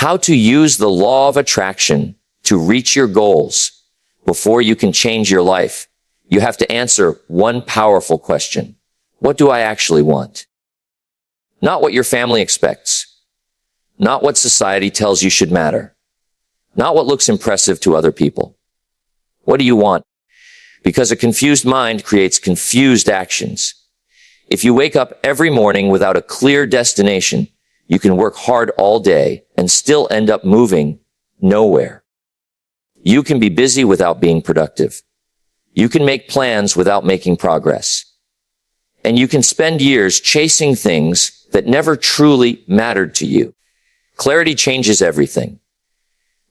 how to use the law of attraction to reach your goals. Before you can change your life, you have to answer one powerful question. What do I actually want? Not what your family expects. Not what society tells you should matter. Not what looks impressive to other people. What do you want? Because a confused mind creates confused actions. If you wake up every morning without a clear destination, you can work hard all day and still end up moving nowhere. You can be busy without being productive. You can make plans without making progress. And you can spend years chasing things that never truly mattered to you. Clarity changes everything.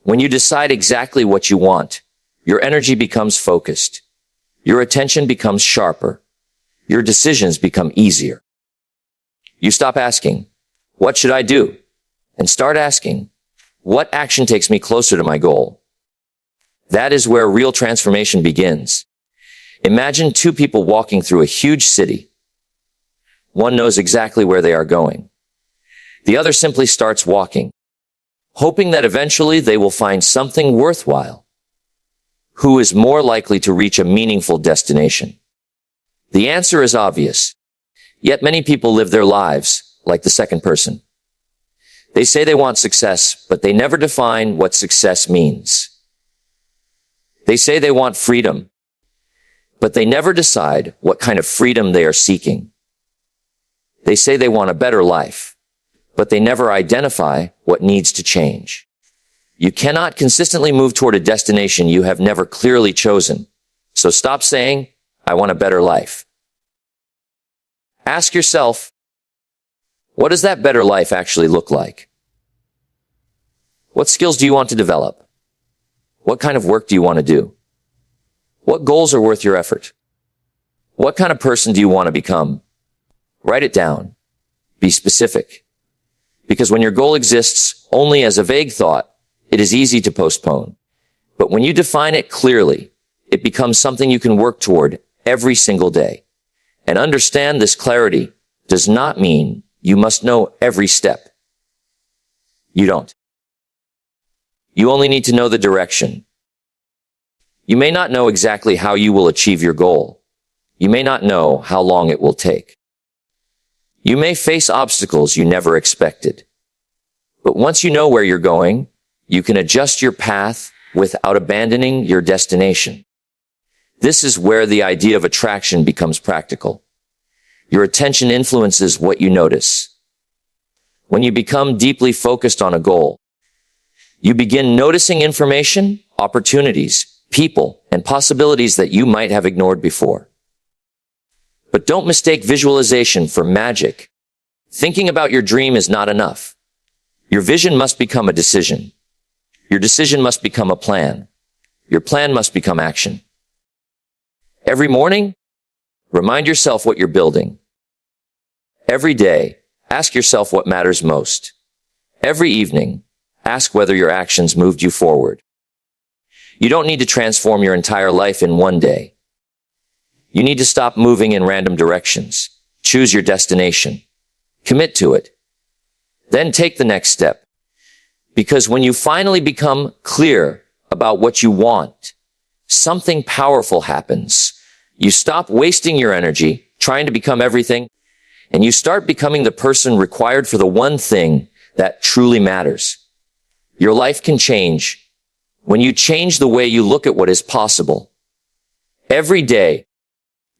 When you decide exactly what you want, your energy becomes focused. Your attention becomes sharper. Your decisions become easier. You stop asking, what should I do? And start asking, what action takes me closer to my goal? That is where real transformation begins. Imagine two people walking through a huge city. One knows exactly where they are going. The other simply starts walking, hoping that eventually they will find something worthwhile. Who is more likely to reach a meaningful destination? The answer is obvious. Yet many people live their lives like the second person. They say they want success, but they never define what success means. They say they want freedom, but they never decide what kind of freedom they are seeking. They say they want a better life, but they never identify what needs to change. You cannot consistently move toward a destination you have never clearly chosen. So stop saying, I want a better life. Ask yourself, what does that better life actually look like? What skills do you want to develop? What kind of work do you want to do? What goals are worth your effort? What kind of person do you want to become? Write it down. Be specific. Because when your goal exists only as a vague thought, it is easy to postpone. But when you define it clearly, it becomes something you can work toward every single day. And understand this clarity does not mean you must know every step. You don't. You only need to know the direction. You may not know exactly how you will achieve your goal. You may not know how long it will take. You may face obstacles you never expected. But once you know where you're going, you can adjust your path without abandoning your destination. This is where the idea of attraction becomes practical. Your attention influences what you notice. When you become deeply focused on a goal, you begin noticing information, opportunities, people, and possibilities that you might have ignored before. But don't mistake visualization for magic. Thinking about your dream is not enough. Your vision must become a decision. Your decision must become a plan. Your plan must become action. Every morning, remind yourself what you're building. Every day, ask yourself what matters most. Every evening, ask whether your actions moved you forward. You don't need to transform your entire life in one day. You need to stop moving in random directions. Choose your destination. Commit to it. Then take the next step. Because when you finally become clear about what you want, something powerful happens. You stop wasting your energy trying to become everything, and you start becoming the person required for the one thing that truly matters. Your life can change when you change the way you look at what is possible. Every day,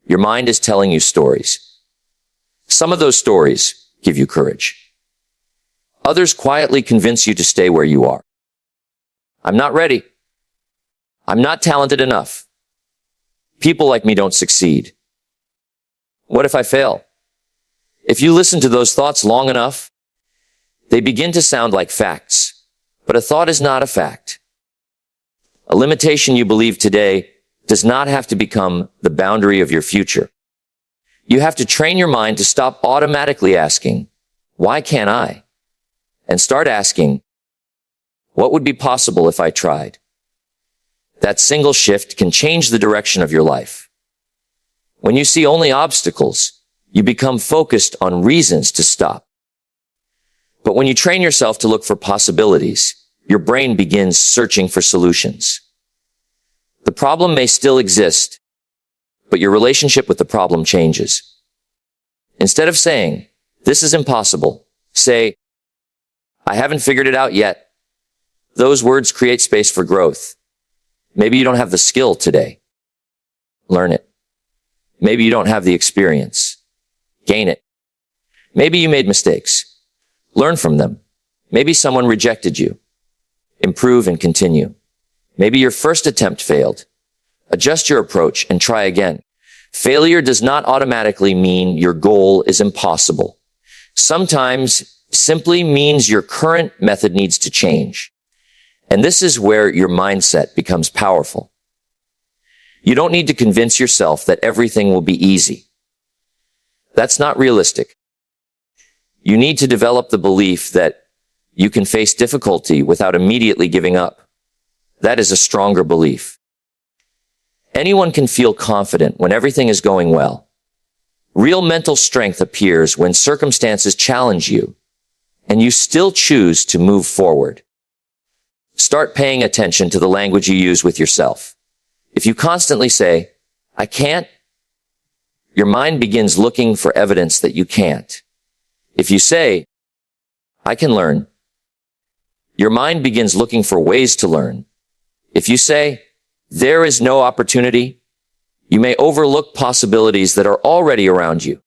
your mind is telling you stories. Some of those stories give you courage. Others quietly convince you to stay where you are. I'm not ready. I'm not talented enough. People like me don't succeed. What if I fail? If you listen to those thoughts long enough, they begin to sound like facts. But a thought is not a fact. A limitation you believe today does not have to become the boundary of your future. You have to train your mind to stop automatically asking, why can't I? And start asking, what would be possible if I tried? That single shift can change the direction of your life. When you see only obstacles, you become focused on reasons to stop. But when you train yourself to look for possibilities, your brain begins searching for solutions. The problem may still exist, but your relationship with the problem changes. Instead of saying, "This is impossible," say, "I haven't figured it out yet." Those words create space for growth. Maybe you don't have the skill today. Learn it. Maybe you don't have the experience. Gain it. Maybe you made mistakes. Learn from them. Maybe someone rejected you. Improve and continue. Maybe your first attempt failed. Adjust your approach and try again. Failure does not automatically mean your goal is impossible. Sometimes simply means your current method needs to change. And this is where your mindset becomes powerful. You don't need to convince yourself that everything will be easy. That's not realistic. You need to develop the belief that you can face difficulty without immediately giving up. That is a stronger belief. Anyone can feel confident when everything is going well. Real mental strength appears when circumstances challenge you, and you still choose to move forward. Start paying attention to the language you use with yourself. If you constantly say, "I can't," your mind begins looking for evidence that you can't. If you say, "I can learn," your mind begins looking for ways to learn. If you say, "There is no opportunity," you may overlook possibilities that are already around you.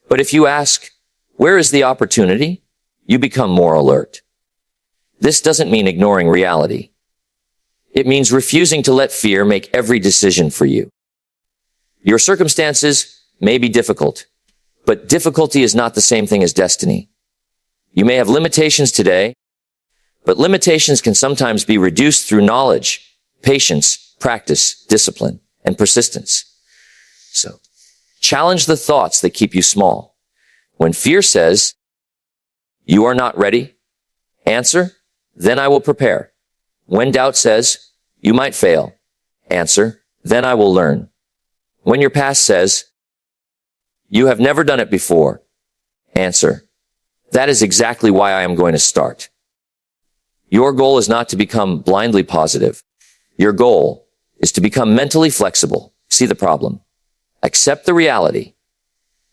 But if you ask, "Where is the opportunity?" you become more alert. This doesn't mean ignoring reality. It means refusing to let fear make every decision for you. Your circumstances may be difficult, but difficulty is not the same thing as destiny. You may have limitations today, but limitations can sometimes be reduced through knowledge, patience, practice, discipline, and persistence. So, challenge the thoughts that keep you small. When fear says, "You are not ready," answer, "Then I will prepare." When doubt says, "You might fail," answer, "Then I will learn." When your past says, "You have never done it before," answer, "That is exactly why I am going to start." Your goal is not to become blindly positive. Your goal is to become mentally flexible. See the problem. Accept the reality.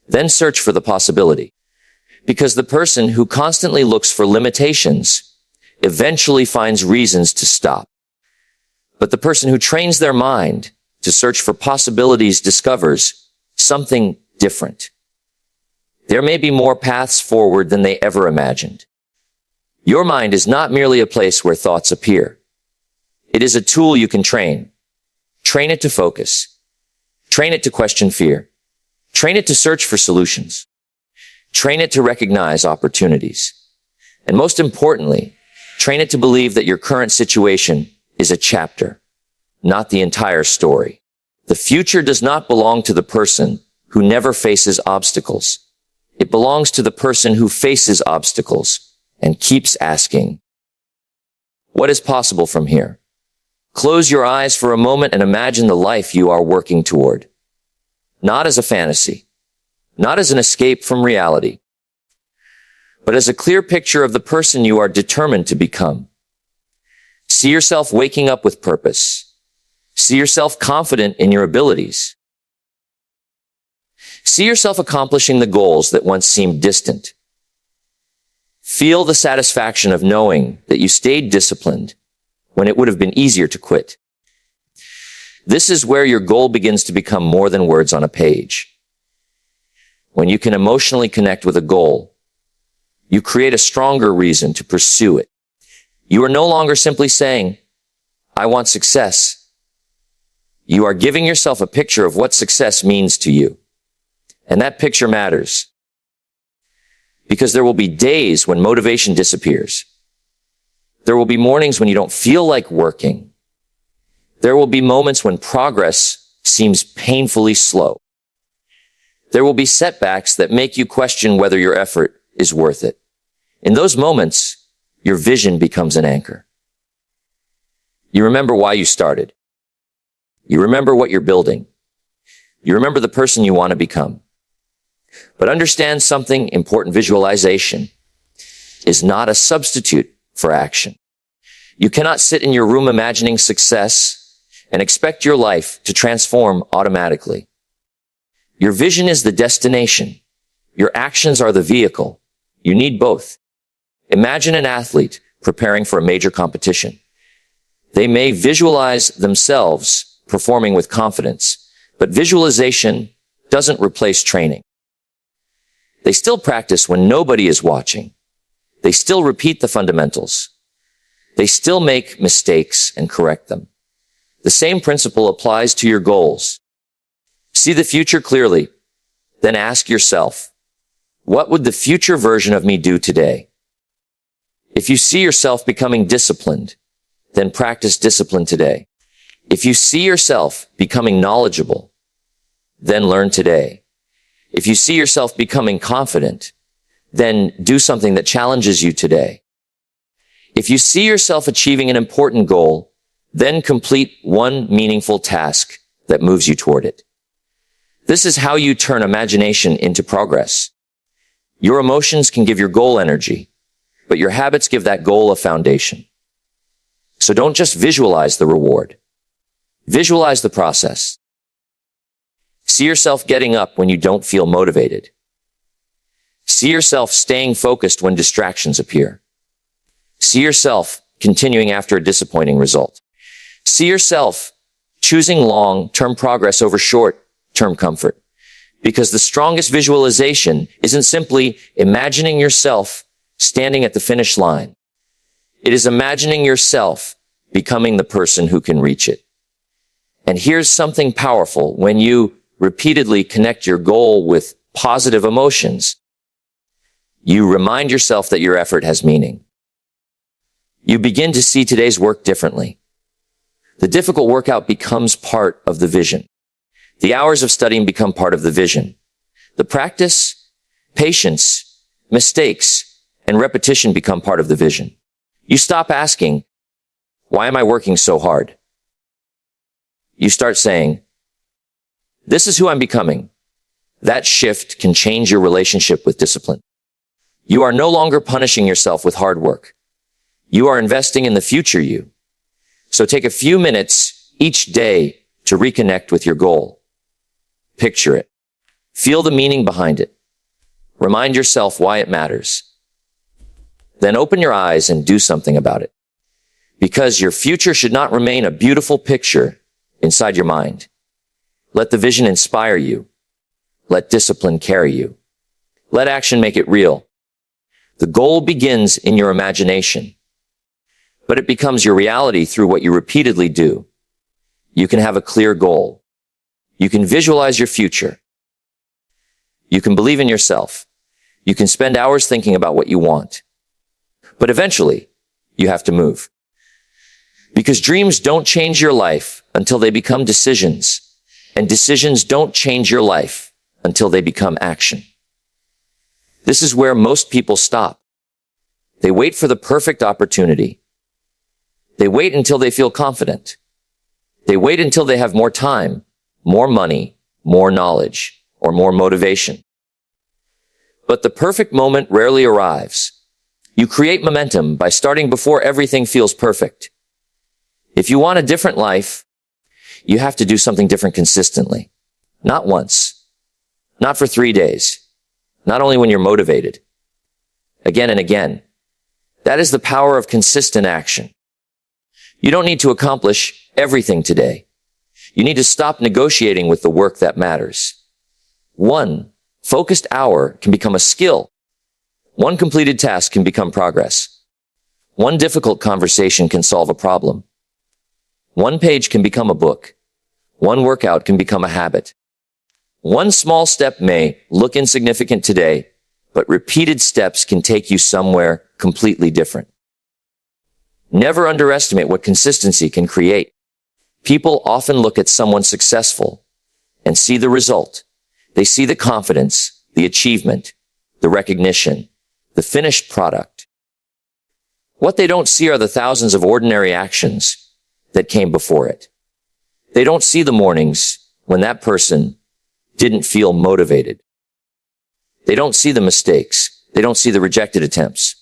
Then search for the possibility. Because the person who constantly looks for limitations eventually finds reasons to stop. But the person who trains their mind to search for possibilities discovers something different. There may be more paths forward than they ever imagined. Your mind is not merely a place where thoughts appear. It is a tool you can train. Train it to focus. Train it to question fear. Train it to search for solutions. Train it to recognize opportunities. And most importantly, train it to believe that your current situation is a chapter, not the entire story. The future does not belong to the person who never faces obstacles. It belongs to the person who faces obstacles and keeps asking, "What is possible from here?" Close your eyes for a moment and imagine the life you are working toward. Not as a fantasy, not as an escape from reality, but as a clear picture of the person you are determined to become. See yourself waking up with purpose. See yourself confident in your abilities. See yourself accomplishing the goals that once seemed distant. Feel the satisfaction of knowing that you stayed disciplined when it would have been easier to quit. This is where your goal begins to become more than words on a page. When you can emotionally connect with a goal, you create a stronger reason to pursue it. You are no longer simply saying, "I want success." You are giving yourself a picture of what success means to you. And that picture matters. Because there will be days when motivation disappears. There will be mornings when you don't feel like working. There will be moments when progress seems painfully slow. There will be setbacks that make you question whether your effort is worth it. In those moments, your vision becomes an anchor. You remember why you started. You remember what you're building. You remember the person you want to become. But understand something important: visualization. is not a substitute for action. You cannot sit in your room imagining success and expect your life to transform automatically. Your vision is the destination. Your actions are the vehicle. You need both. Imagine an athlete preparing for a major competition. They may visualize themselves performing with confidence, but visualization doesn't replace training. They still practice when nobody is watching. They still repeat the fundamentals. They still make mistakes and correct them. The same principle applies to your goals. See the future clearly, then ask yourself, what would the future version of me do today? If you see yourself becoming disciplined, then practice discipline today. If you see yourself becoming knowledgeable, then learn today. If you see yourself becoming confident, then do something that challenges you today. If you see yourself achieving an important goal, then complete one meaningful task that moves you toward it. This is how you turn imagination into progress. Your emotions can give your goal energy, but your habits give that goal a foundation. So don't just visualize the reward. Visualize the process. See yourself getting up when you don't feel motivated. See yourself staying focused when distractions appear. See yourself continuing after a disappointing result. See yourself choosing long-term progress over short-term comfort. Because the strongest visualization isn't simply imagining yourself standing at the finish line. It is imagining yourself becoming the person who can reach it. And here's something powerful when you repeatedly connect your goal with positive emotions. You remind yourself that your effort has meaning. You begin to see today's work differently. The difficult workout becomes part of the vision. The hours of studying become part of the vision. The practice, patience, mistakes, and repetition become part of the vision. You stop asking, why am I working so hard? You start saying, this is who I'm becoming. That shift can change your relationship with discipline. You are no longer punishing yourself with hard work. You are investing in the future you. So take a few minutes each day to reconnect with your goal. Picture it. Feel the meaning behind it. Remind yourself why it matters. Then open your eyes and do something about it. Because your future should not remain a beautiful picture inside your mind. Let the vision inspire you. Let discipline carry you. Let action make it real. The goal begins in your imagination, but it becomes your reality through what you repeatedly do. You can have a clear goal. You can visualize your future. You can believe in yourself. You can spend hours thinking about what you want. But eventually, you have to move. Because dreams don't change your life until they become decisions, and decisions don't change your life until they become action. This is where most people stop. They wait for the perfect opportunity. They wait until they feel confident. They wait until they have more time, more money, more knowledge, or more motivation. But the perfect moment rarely arrives. You create momentum by starting before everything feels perfect. If you want a different life, you have to do something different consistently. Not once. Not for 3 days. Not only when you're motivated. Again and again. That is the power of consistent action. You don't need to accomplish everything today. You need to stop negotiating with the work that matters. One focused hour can become a skill. One completed task can become progress. One difficult conversation can solve a problem. One page can become a book. One workout can become a habit. One small step may look insignificant today, but repeated steps can take you somewhere completely different. Never underestimate what consistency can create. People often look at someone successful and see the result. They see the confidence, the achievement, the recognition, the finished product. What they don't see are the thousands of ordinary actions that came before it. They don't see the mornings when that person didn't feel motivated. They don't see the mistakes. They don't see the rejected attempts.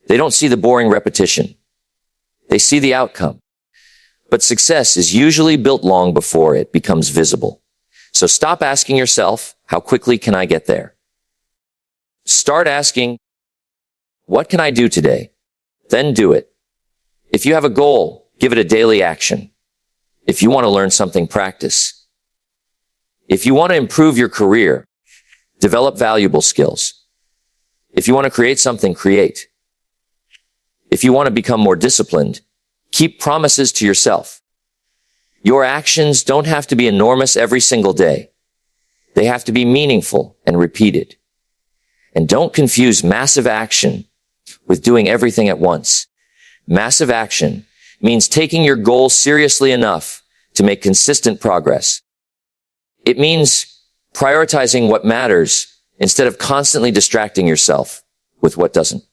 They don't see the boring repetition. They see the outcome. But success is usually built long before it becomes visible. So stop asking yourself, how quickly can I get there? Start asking, what can I do today? Then do it. If you have a goal, give it a daily action. If you want to learn something, practice. If you want to improve your career, develop valuable skills. If you want to create something, create. If you want to become more disciplined, keep promises to yourself. Your actions don't have to be enormous every single day. They have to be meaningful and repeated. And don't confuse massive action with doing everything at once. Massive action means taking your goal seriously enough to make consistent progress. It means prioritizing what matters instead of constantly distracting yourself with what doesn't.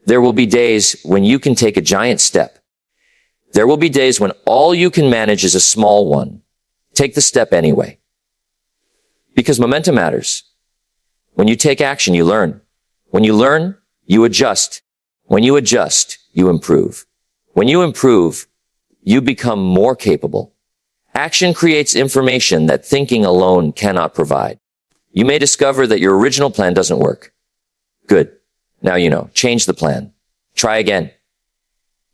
There will be days when you can take a giant step. There will be days when all you can manage is a small one. Take the step anyway. Because momentum matters. When you take action, you learn. When you learn, you adjust. When you adjust, you improve. When you improve, you become more capable. Action creates information that thinking alone cannot provide. You may discover that your original plan doesn't work. Good. Now you know. Change the plan. Try again.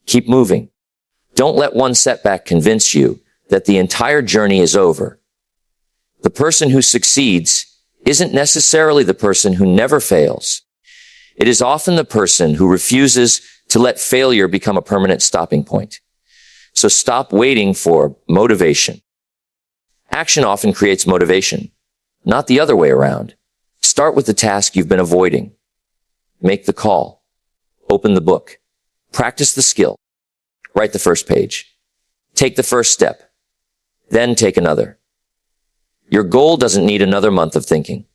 Keep moving. Don't let one setback convince you that the entire journey is over. The person who succeeds isn't necessarily the person who never fails. It is often the person who refuses to let failure become a permanent stopping point. So stop waiting for motivation. Action often creates motivation, not the other way around. Start with the task you've been avoiding. Make the call. Open the book. Practice the skill. Write the first page. Take the first step. Then take another. Your goal doesn't need another month of thinking.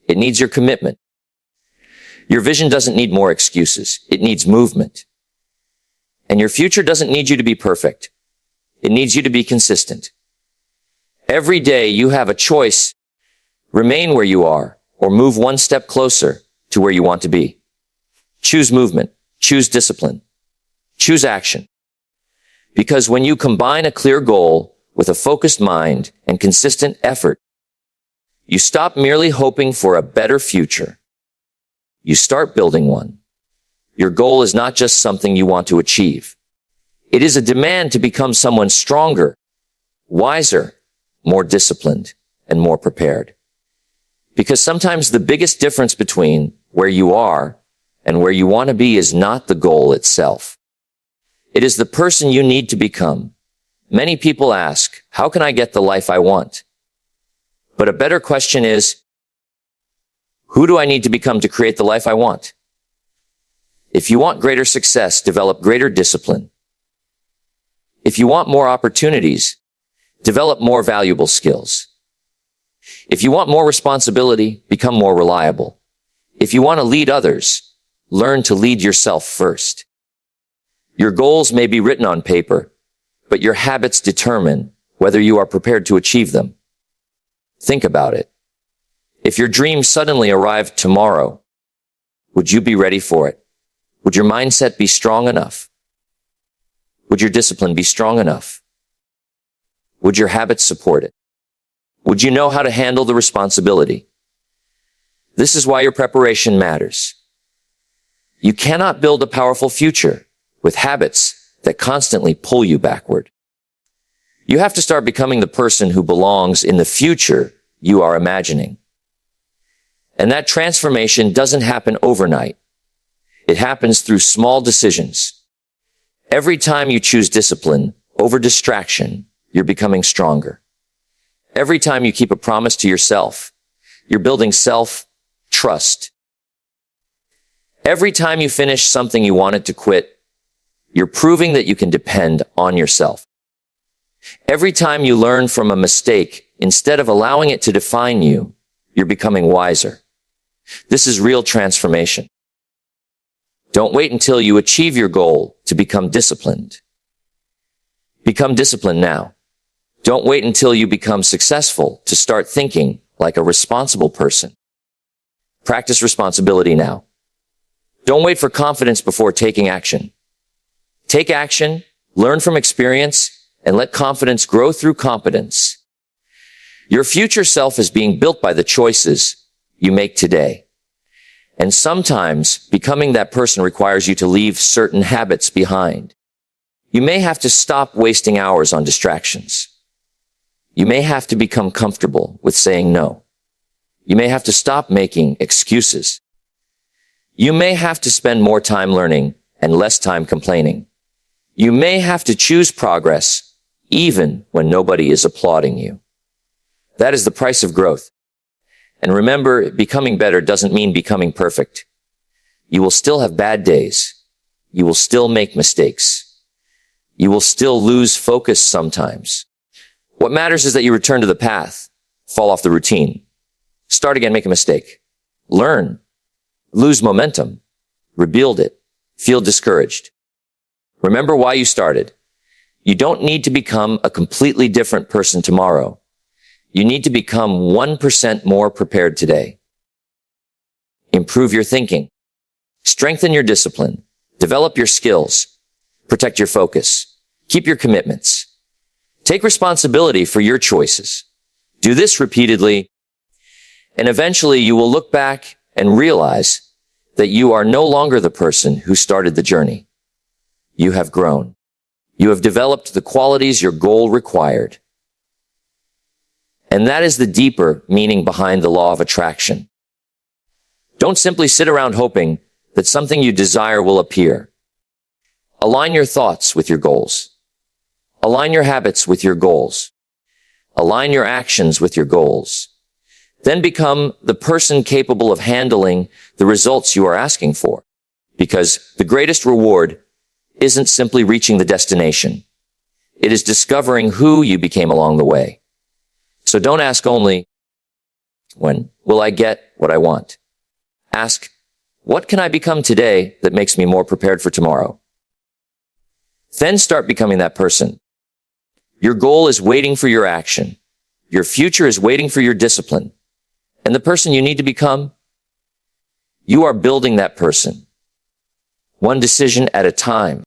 It needs your commitment. Your vision doesn't need more excuses. It needs movement. And your future doesn't need you to be perfect. It needs you to be consistent. Every day you have a choice. Remain where you are or move one step closer to where you want to be. Choose movement. Choose discipline. Choose action. Because when you combine a clear goal with a focused mind and consistent effort, you stop merely hoping for a better future. You start building one. Your goal is not just something you want to achieve. It is a demand to become someone stronger, wiser, more disciplined, and more prepared. Because sometimes the biggest difference between where you are and where you want to be is not the goal itself. It is the person you need to become. Many people ask, how can I get the life I want? But a better question is, who do I need to become to create the life I want? If you want greater success, develop greater discipline. If you want more opportunities, develop more valuable skills. If you want more responsibility, become more reliable. If you want to lead others, learn to lead yourself first. Your goals may be written on paper, but your habits determine whether you are prepared to achieve them. Think about it. If your dream suddenly arrived tomorrow, would you be ready for it? Would your mindset be strong enough? Would your discipline be strong enough? Would your habits support it? Would you know how to handle the responsibility? This is why your preparation matters. You cannot build a powerful future with habits that constantly pull you backward. You have to start becoming the person who belongs in the future you are imagining. And that transformation doesn't happen overnight. It happens through small decisions. Every time you choose discipline over distraction, you're becoming stronger. Every time you keep a promise to yourself, you're building self-trust. Every time you finish something you wanted to quit, you're proving that you can depend on yourself. Every time you learn from a mistake, instead of allowing it to define you, you're becoming wiser. This is real transformation. Don't wait until you achieve your goal to become disciplined. Become disciplined now. Don't wait until you become successful to start thinking like a responsible person. Practice responsibility now. Don't wait for confidence before taking action. Take action, learn from experience, and let confidence grow through competence. Your future self is being built by the choices you make today. And sometimes becoming that person requires you to leave certain habits behind. You may have to stop wasting hours on distractions. You may have to become comfortable with saying no. You may have to stop making excuses. You may have to spend more time learning and less time complaining. You may have to choose progress even when nobody is applauding you. That is the price of growth. And remember, becoming better doesn't mean becoming perfect. You will still have bad days. You will still make mistakes. You will still lose focus sometimes. What matters is that you return to the path, fall off the routine, start again, make a mistake, learn, lose momentum, rebuild it, feel discouraged. Remember why you started. You don't need to become a completely different person tomorrow. You need to become 1% more prepared today. Improve your thinking. Strengthen your discipline. Develop your skills. Protect your focus. Keep your commitments. Take responsibility for your choices. Do this repeatedly, and eventually you will look back and realize that you are no longer the person who started the journey. You have grown. You have developed the qualities your goal required. And that is the deeper meaning behind the law of attraction. Don't simply sit around hoping that something you desire will appear. Align your thoughts with your goals. Align your habits with your goals. Align your actions with your goals. Then become the person capable of handling the results you are asking for. Because the greatest reward isn't simply reaching the destination. It is discovering who you became along the way. So don't ask only, when will I get what I want? Ask, what can I become today that makes me more prepared for tomorrow? Then start becoming that person. Your goal is waiting for your action. Your future is waiting for your discipline. And the person you need to become, you are building that person, one decision at a time.